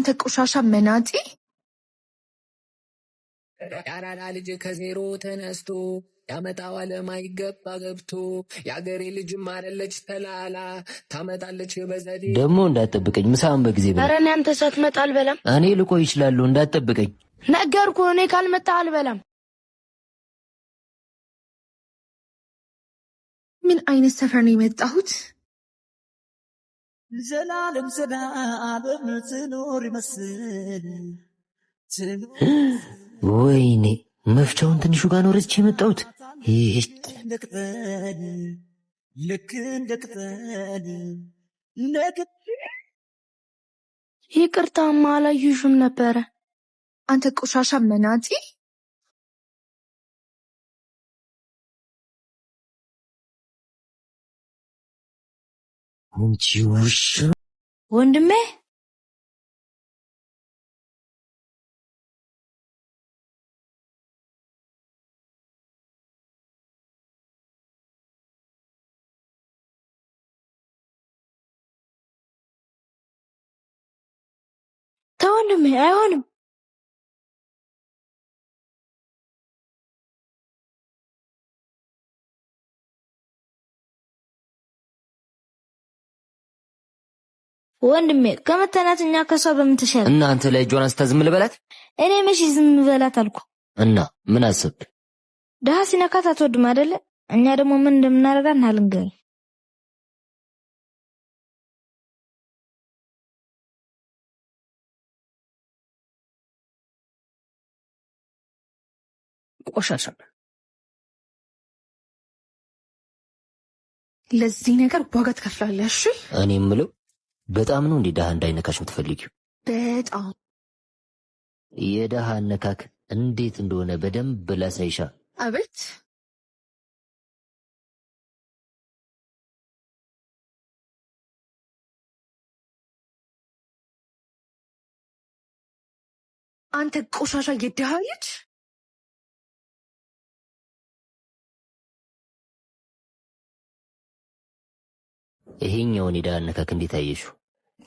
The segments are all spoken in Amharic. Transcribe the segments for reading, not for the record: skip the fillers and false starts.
አንተ ቆሻሻ መናጢ! ያራዳ ልጅ ከዜሮ ተነስቶ ያመጣዋል ማይገባ ገብቶ ያገሬ ልጅም አይደለች ተላላ ታመጣለች በዘዴ ደሞ እንዳትጠብቀኝ ምሳን በጊዜ በላ። ኧረ እኔ አንተ ሳትመጣ አልበላም። እኔ ልቆይ እችላለሁ እንዳትጠብቀኝ። ነገርኩህ እኔ ካልመጣ አልበላም። ምን አይነት ሰፈር ነው የመጣሁት? ዘላለም ዘላለም ትኖር ይመስል ወይኔ መፍቻውን ትንሹ ጋር ነው ረስቼ የመጣሁት። ልክ እንደ ቅጠል ይቅርታማ አላየሁሽም ነበረ። አንተ ቆሻሻ መናጢ! አንቺ ውሻ! ወንድሜ ተወንድሜ አይሆንም። ወንድሜ ከመተናት እኛ ከሷ በምን ተሻለ? እና አንተ ላይ እጇን አንስታ ዝም ልበላት? እኔ መቼ ዝም በላት አልኩ? እና ምን አሰብክ? ደሃ ሲነካት አትወድም አይደለ? እኛ ደግሞ ምን እንደምናደርጋት እናልንገር። ቆሻሻ! ለዚህ ነገር ዋጋ ትከፍላለሽ። እሺ? እኔ የምለው በጣም ነው እንዴ ደሃ እንዳይነካሽ የምትፈልጊው? በጣም የደሃ አነካክ እንዴት እንደሆነ በደንብ ላሳይሻ። አቤት! አንተ ቆሻሻ የደሃ ልጅ! ይሄኛውን የደሃ አነካክ እንዴት አየሽው?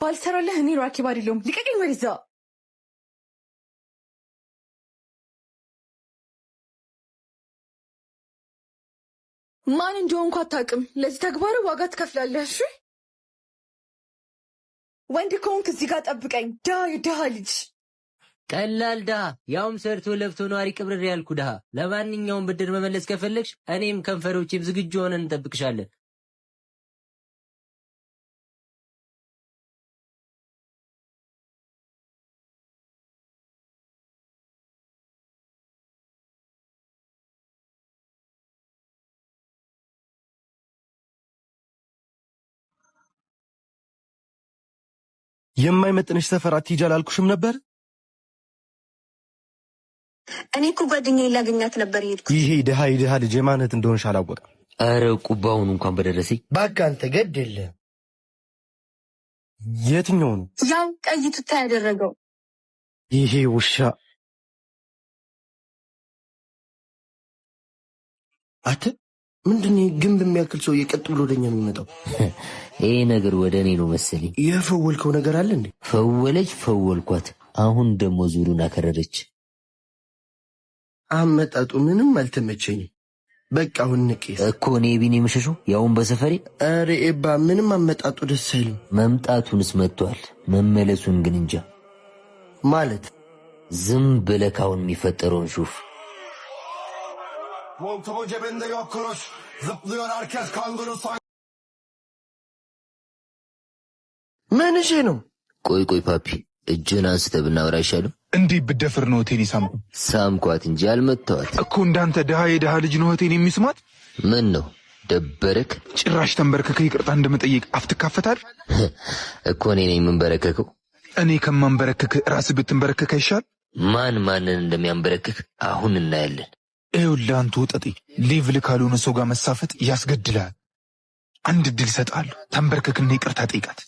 ባልሰራለህ እኔ ራኪብ አይደለሁም። ልቀቀኝ ወደዛ! ማን እንደሆንኩ አታውቅም። ለዚህ ተግባር ዋጋ ትከፍላለህ። እሺ? ወንድ ከሆንክ እዚህ ጋር ጠብቀኝ። የደሃ ልጅ! ቀላል ደሃ፣ ያውም ሰርቶ ለፍቶ ነዋሪ ቅብርር ያልኩ ደሃ። ለማንኛውም ብድር መመለስ ከፈለግሽ እኔም ከንፈሮቼም ዝግጁ ሆነን እንጠብቅሻለን። የማይመጥንሽ ሰፈር አትሂጂ አላልኩሽም ነበር? እኔ እኮ ጓደኛዬ ላገኛት ነበር የሄድኩት። ይሄ የድሃ ልጅ የማነት እንደሆንሽ አላወቅም። አረ ቁባውን እንኳን በደረሰኝ። ባካ አንተ ገድ የለ። የትኛው ነው? ያው ቀይ ቱታ ያደረገው ይሄ ውሻ። አተ ምንድን ግንብ የሚያክል ሰው የቀጥ ብሎ ወደኛ የሚመጣው? ይሄ ነገር ወደ እኔ ነው መሰለኝ። የፈወልከው ነገር አለ እንዴ? ፈወልኳት። አሁን ደግሞ ዙሩን አከረረች። አመጣጡ ምንም አልተመቸኝም። በቃ አሁን ንቄስ እኮ እኔ ቢኔ መሸሹ ያውን በሰፈሬ። አረ ኤባ ምንም አመጣጡ ደስ አይልም። መምጣቱንስ መጥቷል፣ መመለሱን ግን እንጃ። ማለት ዝም ብለህ አሁን የሚፈጠረውን ሹፍ። Montumun cebinde yok kuruş. Zıplıyor herkes kanguru say. ምን እሺ ነው? ቆይ ፓፒ እጅን አንስተህ ብናወራ አይሻልም? እንዲህ ብደፍር ነው እህቴን ይሳም? ሳምኳት እንጂ አልመታኋት እኮ። እንዳንተ የድሃ ልጅ ነው እህቴን የሚስማት? ምን ነው ደበረክ? ጭራሽ ተንበርከከ ይቅርታ እንደመጠየቅ አፍ ትካፈታል እኮ። እኔ ነኝ የምንበረከከው? እኔ ከማንበረከክ ራስህ ብትንበረከክ አይሻል? ማን ማንን እንደሚያንበረክክ አሁን እናያለን። ይኸውልህ አንተ ወጠጤ፣ ሌቭል ካልሆነ ሰው ጋር መሳፈጥ ያስገድላል። አንድ እድል እሰጥሃለሁ፣ ተንበርከክና ይቅርታ ጠይቃት።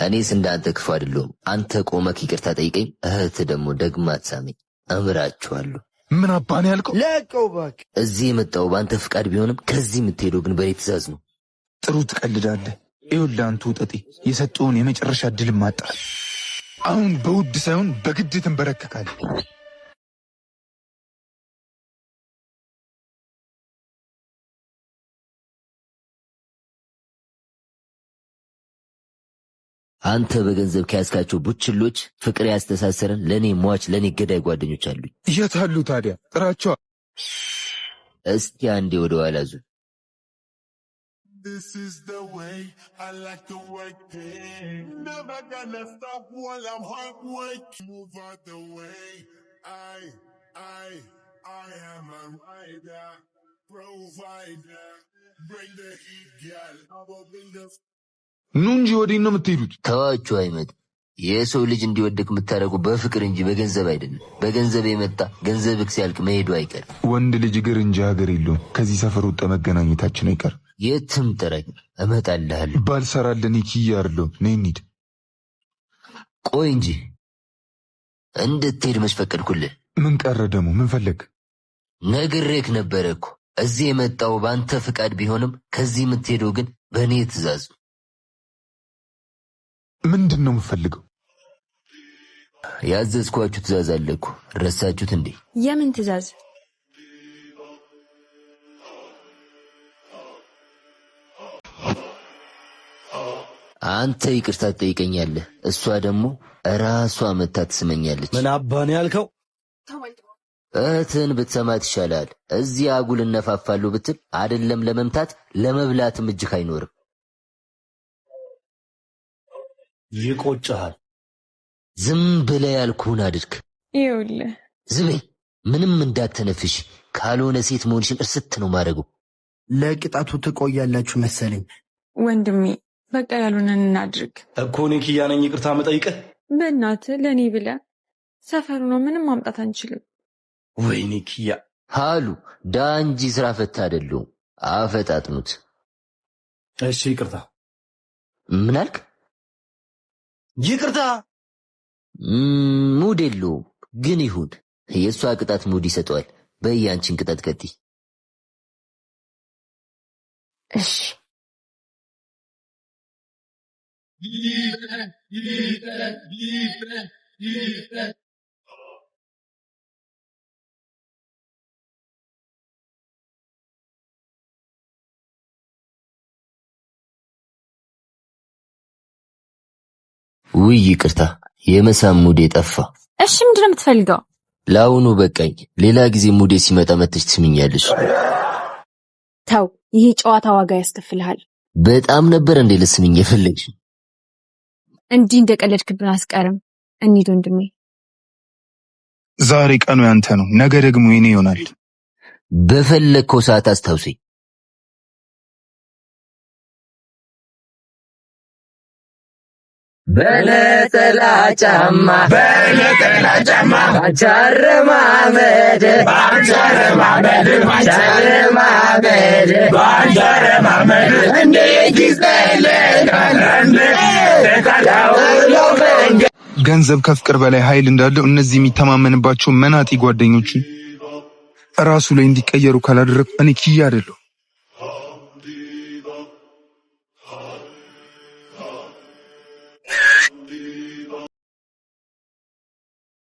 እኔስ እንዳንተ ክፉ አይደለሁም። አንተ ቆመክ ይቅርታ ጠይቀኝ፣ እህት ደግሞ ደግማ አትሳመኝ። እምራችኋለሁ። ምን አባን ያልከው? ለቀው እባክህ። እዚህ የመጣው በአንተ ፍቃድ ቢሆንም ከዚህ የምትሄደው ግን በእኔ ትእዛዝ ነው። ጥሩ ትቀልዳለህ። ይኸውልህ አንተ ወጠጤ፣ የሰጠውን የመጨረሻ እድል ማጣል። አሁን በውድ ሳይሆን በግድ ትንበረከካለህ። አንተ በገንዘብ ከያዝካቸው ቡችሎች ፍቅር ያስተሳሰረን ለኔ ሟች ለኔ ገዳይ ጓደኞች አሉኝ። የት አሉ ታዲያ? ጥራቸው። እስቲ አንዴ ወደ ኋላ ዙር። This is the way I like to work it. Never gonna stop while I'm hard work. Move out the way. I am a rider, provider. Bring the heat, girl. I will bring the. ኑ እንጂ ወዴት ነው የምትሄዱት? ተዋችሁ አይመጥ። የሰው ልጅ እንዲወደቅ የምታደርጉ በፍቅር እንጂ በገንዘብ አይደለም። በገንዘብ የመጣ ገንዘብክ ሲያልቅ መሄዱ አይቀርም። ወንድ ልጅ እግር እንጂ ሀገር የለውም። ከዚህ ሰፈር ወጣ መገናኘታችን አይቀርም። የትም ጥራኝ እመጣልሃለሁ። ባልሰራለን ኪያ አይደለም። ነይ እንሂድ። ቆይ እንጂ እንድትሄድ መች ፈቀድኩልህ? ምን ቀረ ደግሞ? ምን ፈለግ? ነግሬክ ነበረ እኮ እዚህ የመጣው በአንተ ፍቃድ ቢሆንም ከዚህ የምትሄደው ግን በእኔ ትእዛዝ። ምንድን ነው የምፈልገው? ያዘዝኳችሁ ትእዛዝ አለ እኮ ረሳችሁት እንዴ? የምን ትእዛዝ? አንተ ይቅርታ ትጠይቀኛለህ፣ እሷ ደግሞ ራሷ መታ ትስመኛለች። ምን አባን ያልከው? እህትህን ብትሰማት ይሻላል። እዚህ አጉል እነፋፋለሁ ብትል አይደለም ለመምታት ለመብላትም እጅህ አይኖርም። ይቆጭሃል። ዝም ብለህ ያልኩህን አድርግ። ይኸውልህ ዝም በይ፣ ምንም እንዳትተነፍሽ፣ ካልሆነ ሴት መሆንሽን እርስት ነው ማድረጉ። ለቅጣቱ ትቆያላችሁ መሰለኝ። ወንድሜ በቃ ያሉንን እናድርግ እኮ። እኔ ኪያ ነኝ ይቅርታ መጠይቅህ። በእናትህ ለእኔ ብለህ ሰፈሩ ነው፣ ምንም ማምጣት አንችልም። ወይኔ ኪያ። ሃሉ ዳ እንጂ ስራ ፈታ አይደለሁም። አፈጣጥኑት። እሺ ይቅርታ። ምን አልክ? ይቅርታ። ሙድ የለውም ግን ይሁን። የእሷ ቅጣት ሙድ ይሰጠዋል። በያንቺን ቅጣት ቀጥይ። እሺ ውይ ይቅርታ፣ የመሳም ሙዴ ጠፋ። እሺ ምንድን ነው የምትፈልገው? ለአሁኑ በቃኝ። ሌላ ጊዜ ሙዴ ሲመጣ መጥተሽ ትስሚኛለሽ። ተው፣ ይሄ ጨዋታ ዋጋ ያስከፍልሃል። በጣም ነበር እንዴ ልስምኝ የፈለግሽ? እንዲህ እንደቀለድክብን አስቀርም። እንሂድ ወንድሜ። ዛሬ ቀኑ ያንተ ነው፣ ነገ ደግሞ የኔ ይሆናል። በፈለግከው ሰዓት አስታውሰኝ። በነጠላ ጫማ ባንቻረማመድ እንደ ገንዘብ ከፍቅር በላይ ኃይል እንዳለው እነዚህ የሚተማመንባቸው መናጢ ጓደኞቹ ራሱ ላይ እንዲቀየሩ ካላደረግ እኔ ኪያ አይደለሁ።